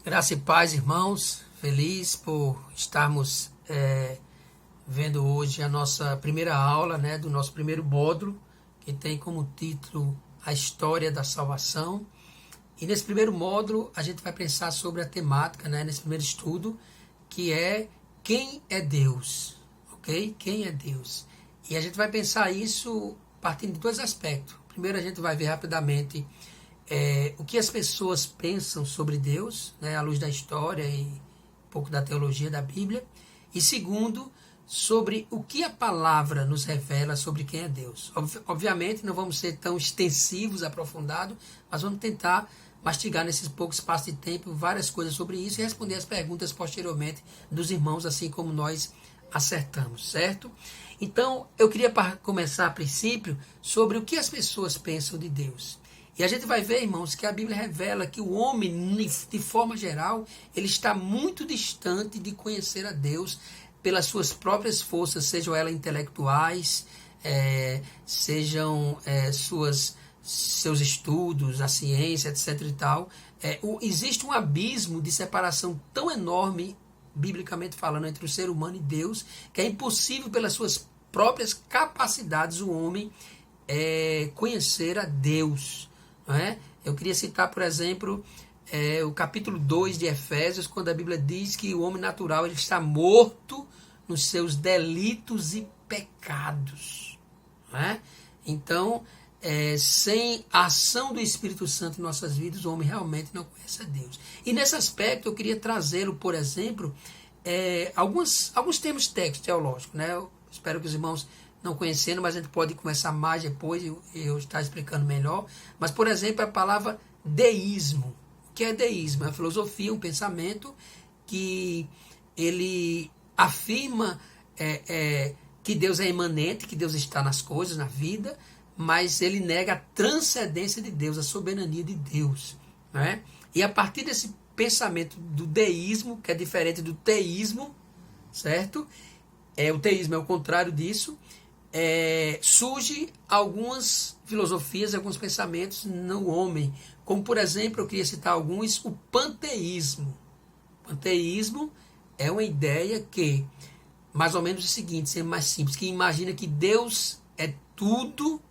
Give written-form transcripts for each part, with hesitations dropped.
Graça e paz, irmãos. Feliz por estarmos vendo hoje a nossa primeira aula, do nosso primeiro módulo, que tem como título A História da Salvação. E nesse primeiro módulo a gente vai pensar sobre a temática, nesse primeiro estudo, que é quem é Deus, ok? Quem é Deus? E a gente vai pensar isso partindo de dois aspectos. Primeiro a gente vai ver rapidamente o que as pessoas pensam sobre Deus, à luz da história e um pouco da teologia da Bíblia. E segundo, sobre o que a palavra nos revela sobre quem é Deus. Obviamente não vamos ser tão extensivos, aprofundados, mas vamos tentar mastigar nesse pouco espaço de tempo várias coisas sobre isso e responder as perguntas posteriormente dos irmãos, assim como nós acertamos, certo? Então, eu queria começar a princípio sobre o que as pessoas pensam de Deus. E a gente vai ver, irmãos, que a Bíblia revela que o homem, de forma geral, ele está muito distante de conhecer a Deus pelas suas próprias forças, sejam elas intelectuais, sejam seus estudos, a ciência, etc. e tal. Existe um abismo de separação tão enorme, biblicamente falando, entre o ser humano e Deus, que é impossível pelas suas próprias capacidades o homem conhecer a Deus. Não é? Eu queria citar, por exemplo, o capítulo 2 de Efésios, quando a Bíblia diz que o homem natural ele está morto nos seus delitos e pecados. Não é? Então, sem a ação do Espírito Santo em nossas vidas, o homem realmente não conhece a Deus. E nesse aspecto eu queria trazê-lo, por exemplo, alguns termos técnicos teológicos. Eu espero que os irmãos não conhecendo, mas a gente pode começar mais depois, eu estar explicando melhor. Mas, por exemplo, a palavra deísmo. O que é deísmo? É uma filosofia, um pensamento que ele afirma que Deus é imanente, que Deus está nas coisas, na vida, mas ele nega a transcendência de Deus, a soberania de Deus. Né? E a partir desse pensamento do deísmo, que é diferente do teísmo, certo? O teísmo é o contrário disso. Surge algumas filosofias, alguns pensamentos no homem, como por exemplo, eu queria citar alguns, o panteísmo. O panteísmo é uma ideia que, mais ou menos o seguinte, sendo mais simples, que imagina que Deus é tudo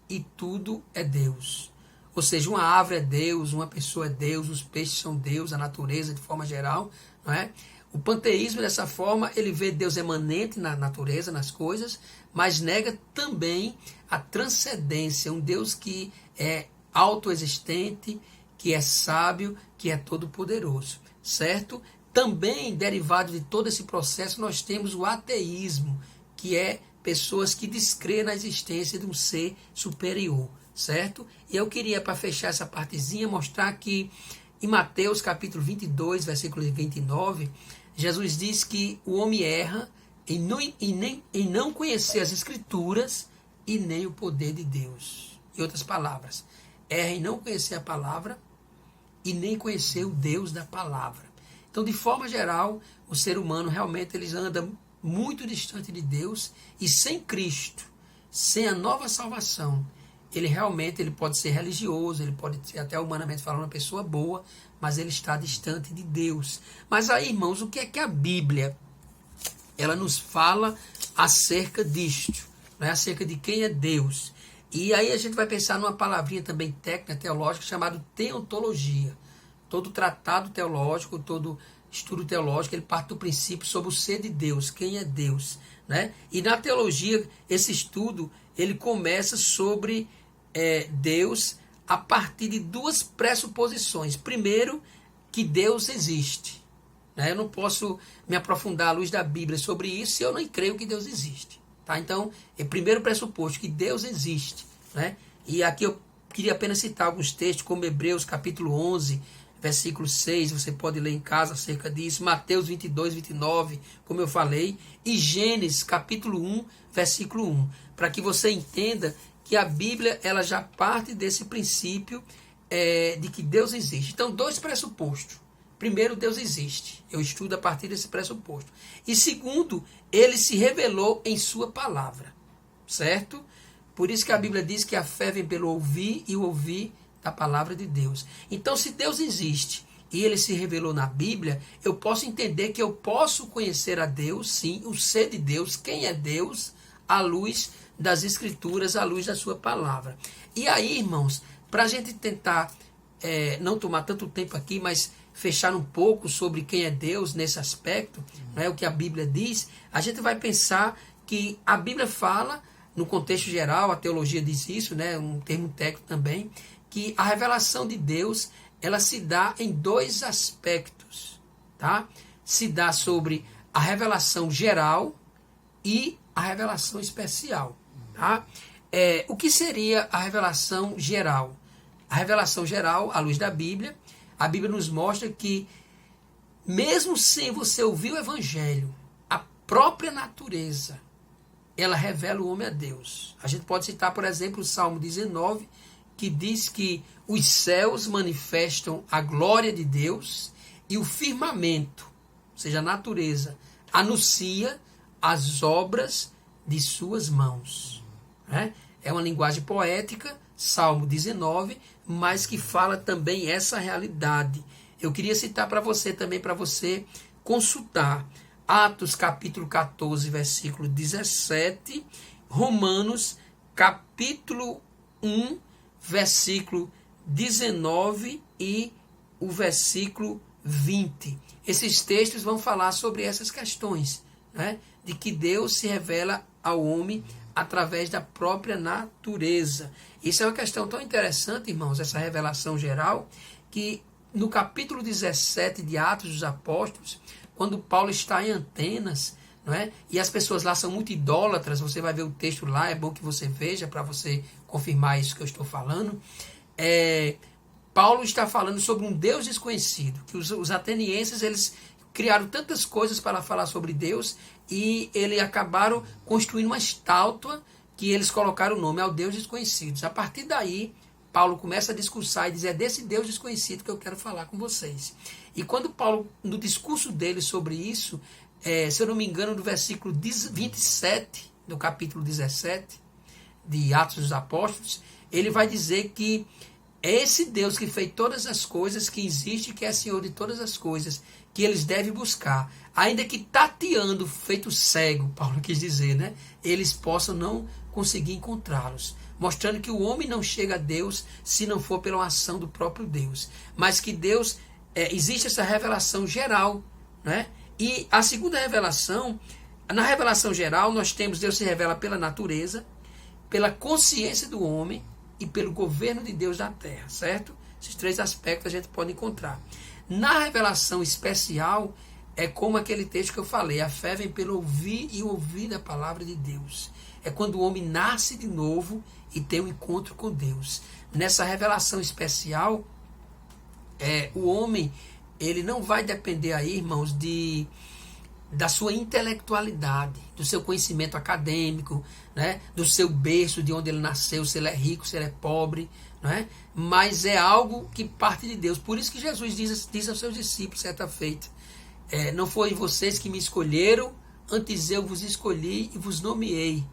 e tudo é Deus. Ou seja, uma árvore é Deus, uma pessoa é Deus, os peixes são Deus, a natureza de forma geral, não é? O panteísmo, dessa forma, ele vê Deus emanente na natureza, nas coisas, mas nega também a transcendência, um Deus que é autoexistente, que é sábio, que é todo-poderoso, certo? Também, derivado de todo esse processo, nós temos o ateísmo, que é pessoas que descrêem na existência de um ser superior, certo? E eu queria, para fechar essa partezinha, mostrar que em Mateus capítulo 22, versículo 29, Jesus diz que o homem erra em não conhecer as Escrituras e nem o poder de Deus. Em outras palavras, erra em não conhecer a palavra e nem conhecer o Deus da palavra. Então, de forma geral, o ser humano realmente ele anda muito distante de Deus e sem Cristo, sem a nova salvação, ele realmente pode ser religioso, ele pode ser até humanamente falando uma pessoa boa, mas ele está distante de Deus. Mas aí, irmãos, o que é que a Bíblia ela nos fala acerca disto, acerca de quem é Deus? E aí a gente vai pensar numa palavrinha também técnica, teológica, chamada teontologia. Todo tratado teológico, todo estudo teológico, ele parte do princípio sobre o ser de Deus, quem é Deus. E na teologia, esse estudo, ele começa sobre Deus a partir de duas pressuposições. Primeiro, que Deus existe. Eu não posso me aprofundar à luz da Bíblia sobre isso se eu não creio que Deus existe. Então, é o primeiro pressuposto, que Deus existe. E aqui eu queria apenas citar alguns textos, como Hebreus capítulo 11, versículo 6, você pode ler em casa acerca disso, Mateus 22, 29, como eu falei, e Gênesis capítulo 1, versículo 1, para que você entenda que a Bíblia ela já parte desse princípio de que Deus existe. Então, dois pressupostos. Primeiro, Deus existe. Eu estudo a partir desse pressuposto. E segundo, ele se revelou em sua palavra. Certo? Por isso que a Bíblia diz que a fé vem pelo ouvir e o ouvir da palavra de Deus. Então, se Deus existe e ele se revelou na Bíblia, eu posso entender que eu posso conhecer a Deus, sim, o ser de Deus, quem é Deus, à luz das Escrituras, à luz da sua palavra. E aí, irmãos, para a gente tentar não tomar tanto tempo aqui, mas fechar um pouco sobre quem é Deus nesse aspecto, né, o que a Bíblia diz, a gente vai pensar que a Bíblia fala, no contexto geral, a teologia diz isso, né, um termo técnico também, que a revelação de Deus, ela se dá em dois aspectos, tá? Se dá sobre a revelação geral e a revelação especial, tá? O que seria a revelação geral? A revelação geral, à luz da Bíblia, a Bíblia nos mostra que, mesmo sem você ouvir o Evangelho, a própria natureza, ela revela o homem a Deus. A gente pode citar, por exemplo, o Salmo 19, que diz que os céus manifestam a glória de Deus e o firmamento, ou seja, a natureza, anuncia as obras de suas mãos. É uma linguagem poética, Salmo 19, mas que fala também essa realidade. Eu queria citar para você também, para você consultar Atos capítulo 14, versículo 17, Romanos capítulo 1, versículo 19 e o versículo 20. Esses textos vão falar sobre essas questões, né? De que Deus se revela ao homem através da própria natureza. Isso é uma questão tão interessante, irmãos, essa revelação geral, que no capítulo 17 de Atos dos Apóstolos, quando Paulo está em Atenas, não é? E as pessoas lá são muito idólatras, você vai ver o texto lá, é bom que você veja para você confirmar isso que eu estou falando. Paulo está falando sobre um Deus desconhecido, que os atenienses, eles criaram tantas coisas para falar sobre Deus e eles acabaram construindo uma estátua que eles colocaram o nome ao Deus desconhecido. A partir daí, Paulo começa a discursar e diz, é desse Deus desconhecido que eu quero falar com vocês. E quando Paulo, no discurso dele sobre isso, se eu não me engano, no versículo 27 do capítulo 17 de Atos dos Apóstolos, ele vai dizer que é esse Deus que fez todas as coisas, que existe, que é Senhor de todas as coisas, que eles devem buscar. Ainda que tateando, feito cego, Paulo quis dizer, né? Eles possam não conseguir encontrá-los. Mostrando que o homem não chega a Deus se não for pela ação do próprio Deus. Mas que Deus, existe essa revelação geral, né? E a segunda revelação, na revelação geral, nós temos Deus se revela pela natureza, pela consciência do homem e pelo governo de Deus na terra, certo? Esses três aspectos a gente pode encontrar. Na revelação especial, é como aquele texto que eu falei, a fé vem pelo ouvir e ouvir da palavra de Deus. É quando o homem nasce de novo e tem um encontro com Deus. Nessa revelação especial, o homem, ele não vai depender aí, irmãos, da sua intelectualidade, do seu conhecimento acadêmico, né, do seu berço, de onde ele nasceu, se ele é rico, se ele é pobre, né, mas é algo que parte de Deus. Por isso que Jesus diz aos seus discípulos, certa feita, não foi vocês que me escolheram, antes eu vos escolhi e vos nomeei,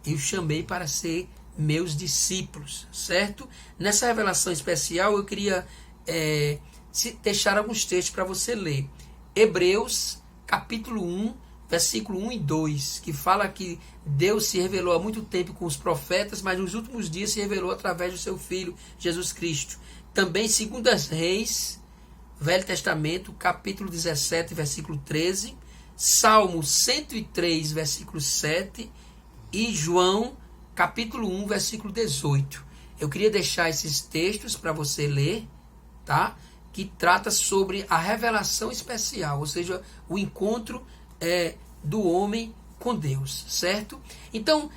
e os chamei para ser meus discípulos, certo? Nessa revelação especial, eu queria deixar alguns textos para você ler. Hebreus, capítulo 1, versículo 1 e 2, que fala que Deus se revelou há muito tempo com os profetas, mas nos últimos dias se revelou através do seu Filho, Jesus Cristo. Também 2 Reis, Velho Testamento, capítulo 17, versículo 13, Salmo 103, versículo 7 e João, capítulo 1, versículo 18. Eu queria deixar esses textos para você ler, tá? Que trata sobre a revelação especial, ou seja, o encontro do homem com Deus, certo? Então,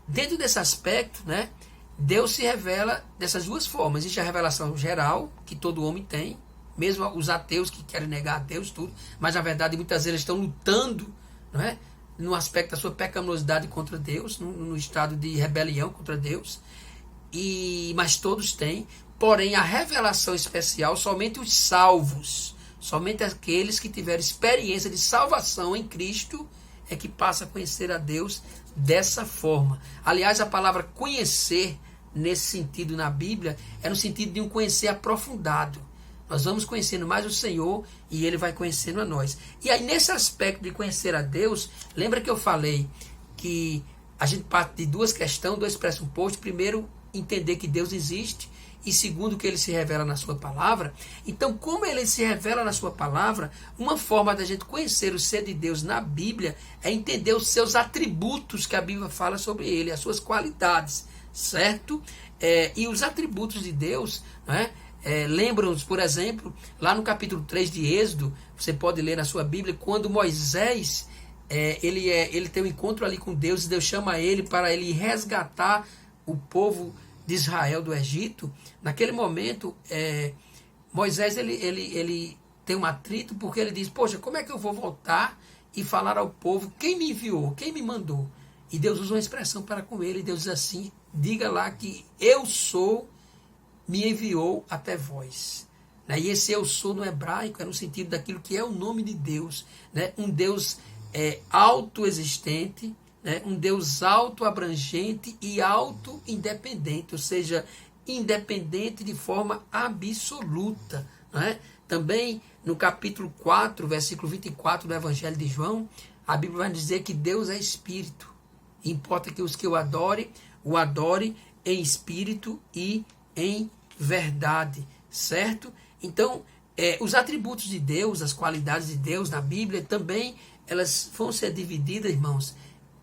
dentro desse aspecto, né, Deus se revela dessas duas formas. Existe a revelação geral, que todo homem tem, mesmo os ateus que querem negar a Deus, tudo, mas na verdade muitas vezes eles estão lutando, não é? No aspecto da sua pecaminosidade contra Deus, no estado de rebelião contra Deus, mas todos têm. Porém, a revelação especial, somente os salvos, somente aqueles que tiveram experiência de salvação em Cristo, é que passa a conhecer a Deus dessa forma. Aliás, a palavra conhecer, nesse sentido na Bíblia, é no sentido de um conhecer aprofundado. Nós vamos conhecendo mais o Senhor e Ele vai conhecendo a nós. E aí, nesse aspecto de conhecer a Deus, lembra que eu falei que a gente parte de duas questões, dois pressupostos. Primeiro, entender que Deus existe. E segundo, que Ele se revela na sua palavra. Então, como Ele se revela na sua palavra, uma forma da gente conhecer o ser de Deus na Bíblia é entender os seus atributos que a Bíblia fala sobre Ele, as suas qualidades, certo? E os atributos de Deus, né? Lembram-nos, por exemplo, lá no capítulo 3 de Êxodo, você pode ler na sua Bíblia, quando Moisés, ele tem um encontro ali com Deus, e Deus chama ele para ele resgatar o povo de Israel do Egito. Naquele momento, Moisés ele tem um atrito, porque ele diz, poxa, como é que eu vou voltar e falar ao povo quem me enviou, quem me mandou? E Deus usa uma expressão para com ele, e Deus diz assim, diga lá que eu sou, me enviou até vós. Né? E esse eu sou no hebraico é no sentido daquilo que é o nome de Deus. Né? Um Deus autoexistente, né? Um Deus autoabrangente e auto-independente, ou seja, independente de forma absoluta. Né? Também no capítulo 4, versículo 24 do Evangelho de João, a Bíblia vai dizer que Deus é Espírito. Importa que os que o adore em espírito e em verdade, certo? Então, os atributos de Deus, as qualidades de Deus na Bíblia também, elas vão ser divididas, irmãos,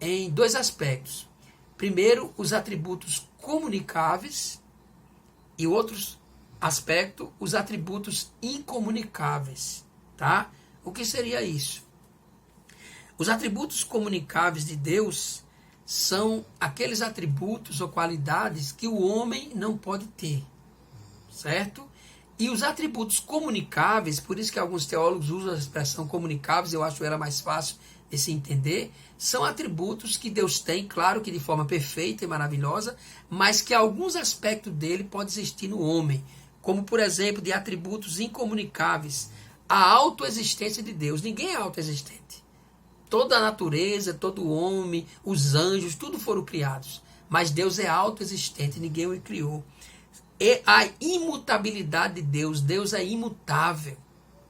em dois aspectos. Primeiro, os atributos comunicáveis e outros aspecto, os atributos incomunicáveis, tá? O que seria isso? Os atributos comunicáveis de Deus são aqueles atributos ou qualidades que o homem não pode ter, certo? E os atributos comunicáveis, por isso que alguns teólogos usam a expressão comunicáveis, eu acho ela mais fácil de se entender, são atributos que Deus tem, claro que de forma perfeita e maravilhosa, mas que alguns aspectos dele podem existir no homem, como por exemplo de atributos incomunicáveis, a autoexistência de Deus. Ninguém é autoexistente. Toda a natureza, todo o homem, os anjos, tudo foram criados. Mas Deus é autoexistente, ninguém o criou. E a imutabilidade de Deus, Deus é imutável.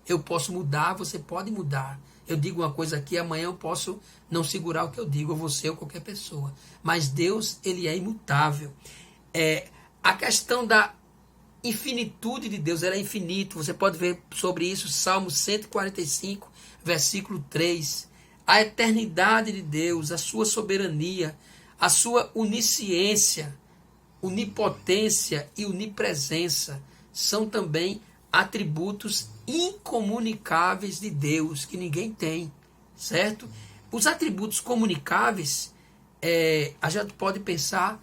Eu posso mudar, você pode mudar. Eu digo uma coisa aqui, amanhã eu posso não segurar o que eu digo, ou você ou qualquer pessoa. Mas Deus, ele é imutável. A questão da infinitude de Deus, ele é infinito. Você pode ver sobre isso, Salmo 145, versículo 3. A eternidade de Deus, a sua soberania, a sua onisciência, onipotência e onipresença são também atributos incomunicáveis de Deus, que ninguém tem, certo? Os atributos comunicáveis, a gente pode pensar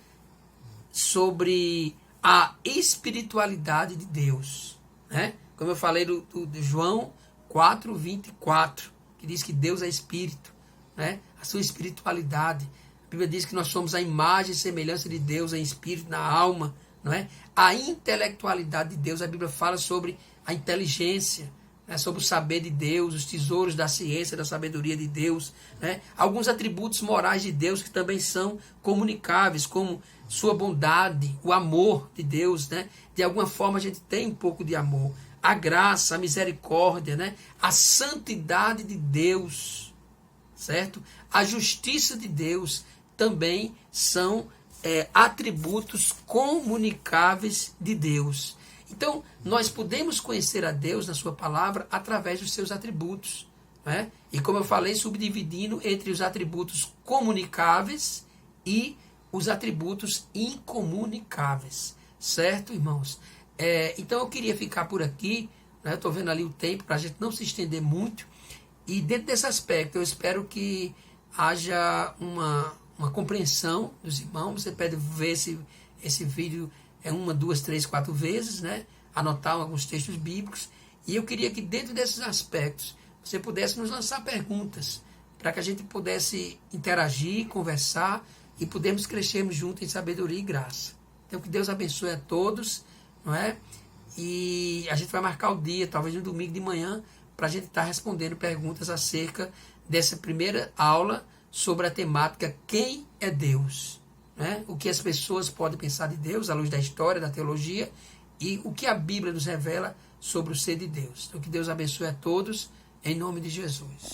sobre a espiritualidade de Deus, né? Como eu falei do João 4, 24, que diz que Deus é espírito, né? A sua espiritualidade. A Bíblia diz que nós somos a imagem e semelhança de Deus em espírito, na alma, não é? A intelectualidade de Deus, a Bíblia fala sobre a inteligência, né? Sobre o saber de Deus, os tesouros da ciência, da sabedoria de Deus, né? Alguns atributos morais de Deus que também são comunicáveis, como sua bondade, o amor de Deus, né? De alguma forma a gente tem um pouco de amor. A graça, a misericórdia, né? A santidade de Deus, certo? A justiça de Deus também são atributos comunicáveis de Deus. Então, nós podemos conhecer a Deus na sua palavra através dos seus atributos, né? E como eu falei, subdividindo entre os atributos comunicáveis e os atributos incomunicáveis, certo, irmãos? Então eu queria ficar por aqui, né? Estou vendo ali o tempo para a gente não se estender muito. E dentro desse aspecto eu espero que haja uma compreensão dos irmãos. Você pode ver esse vídeo 1, 2, 3, 4 vezes, né? Anotar alguns textos bíblicos. E eu queria que dentro desses aspectos você pudesse nos lançar perguntas, para que a gente pudesse interagir, conversar e pudermos crescermos juntos em sabedoria e graça. Então que Deus abençoe a todos, não é? E a gente vai marcar o dia, talvez no domingo de manhã, para a gente estar respondendo perguntas acerca dessa primeira aula sobre a temática quem é Deus, né? O que as pessoas podem pensar de Deus à luz da história, da teologia e o que a Bíblia nos revela sobre o ser de Deus. Então, que Deus abençoe a todos, em nome de Jesus.